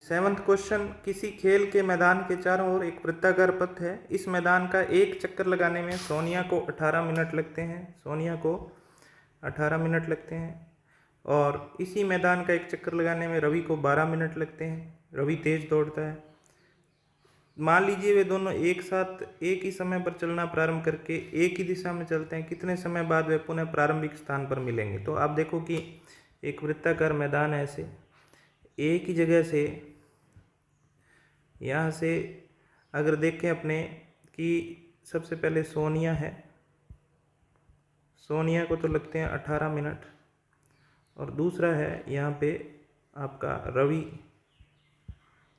7वां question, किसी खेल के मैदान के चारों ओर एक वृत्ताकार पथ है। इस मैदान का एक चक्कर लगाने में सोनिया को 18 मिनट लगते हैं। सोनिया को 18 मिनट लगते हैं। और इसी मैदान का एक चक्कर लगाने में रवि को 12 मिनट लगते हैं। रवि तेज दौड़ता है। मान लीजिए वे दोनों एक साथ एक ही समय पर चलना प्रारंभ करके एक ही दिशा में चलते हैं। कितने समय बाद वे पुनः प्रारंभिक स्थान पर मिलेंगे। तो आप देखो कि एक वृत्ताकार मैदान है, ऐसे एक ही जगह से यहाँ से अगर देखें अपने कि सबसे पहले सोनिया है, सोनिया को तो लगते हैं 18 मिनट, और दूसरा है यहाँ पे आपका रवि,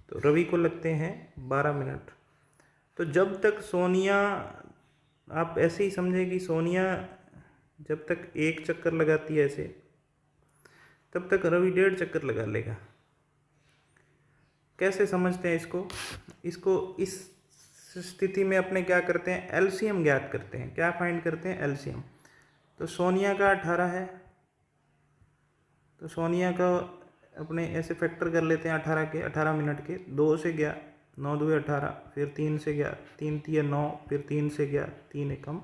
तो रवि को लगते हैं 12 मिनट। तो जब तक सोनिया, आप ऐसे ही समझें कि सोनिया जब तक एक चक्कर लगाती है ऐसे, तब तक रवि 1.5 चक्कर लगा लेगा। कैसे समझते हैं इसको इस स्थिति में अपने क्या करते हैं, एलसीएम ज्ञात करते हैं। क्या फाइंड करते हैं, एलसीएम। तो सोनिया का 18 है, तो सोनिया का अपने ऐसे फैक्टर कर लेते हैं 18 मिनट के। 2 से गया 9 2 18, फिर 3 से गया 3 3 9, फिर 3 से गया 3 एकम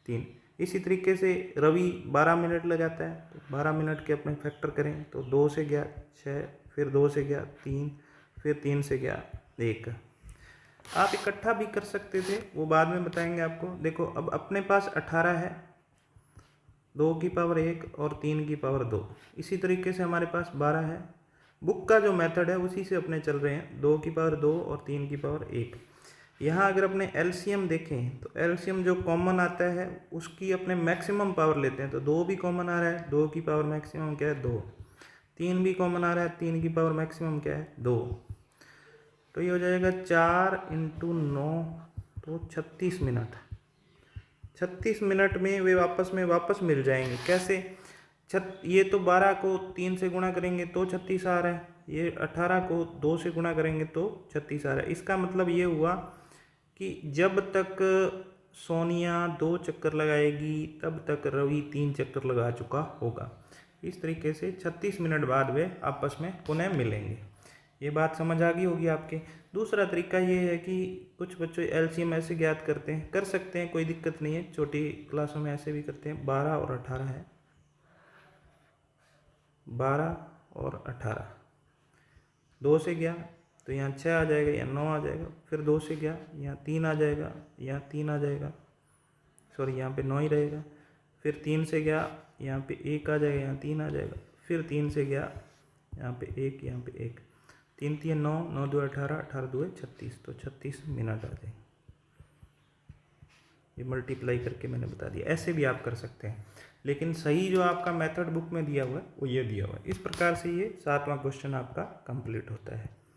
3। इसी तरीके से रवि 12 मिनट लगाता है, तो 12 मिनट के अपने फैक्टर करें तो 2 से गया 6, फिर 2 से गया 3, फिर 3 से गया 1। आप इकट्ठा भी कर सकते थे, वो बाद में बताएंगे आपको। देखो अब अपने पास 18 है, 2 की पावर 1 और 3 की पावर 2। इसी तरीके से हमारे पास 12 है। बुक का जो मेथड है उसी से अपने चल रहे हैं, 2 की पावर 2 और 3 की पावर 1। यहाँ अगर अपने एलसीएम देखें तो एलसीएम जो कॉमन आता है उसकी अपने मैक्सिमम पावर लेते हैं। तो 2 भी कॉमन आ रहा है, 2 की पावर मैक्सिमम क्या है 2। 3 भी कॉमन आ रहा है, 3 की पावर मैक्सिमम क्या है 2। तो ये हो जाएगा 4 × 9, तो 36 मिनट। 36 मिनट में वे आपस में वापस मिल जाएंगे। कैसे, ये तो 12 को 3 से गुणा करेंगे तो 36 आ रहा है, ये 18 को 2 से गुणा करेंगे तो 36 आ रहा है। इसका मतलब ये हुआ कि जब तक सोनिया 2 चक्कर लगाएगी तब तक रवि 3 चक्कर लगा चुका होगा। इस तरीके से 36 मिनट बाद वे आपस में पुनः मिलेंगे। ये बात समझ आ गई होगी आपके। दूसरा तरीका ये है कि कुछ बच्चे एलसीएम ऐसे ज्ञात करते हैं, कर सकते हैं, कोई दिक्कत नहीं है, छोटी क्लासों में ऐसे भी करते हैं। 12 और 18 है, 12 और 18, 2 से गया तो यहाँ 6 आ जाएगा, यहाँ 9 आ जाएगा, फिर 2 से गया यहाँ 3 आ जाएगा, यहाँ 3 आ जाएगा, सॉरी यहाँ पे 9 ही रहेगा। फिर 3 से गया यहाँ पे 1 आ जाएगा, यहाँ 3 आ जाएगा, फिर 3 से गया यहाँ पे 1, यहाँ पे 1, 3 3 9, 9 2 18, 18 2 36, तो 36 मिनट आ जाएंगे। ये मल्टीप्लाई करके मैंने बता दिया। ऐसे भी आप कर सकते हैं, लेकिन सही जो आपका मेथड बुक में दिया हुआ है वो ये दिया हुआ है। इस प्रकार से ये 7वां क्वेश्चन आपका कंप्लीट होता है।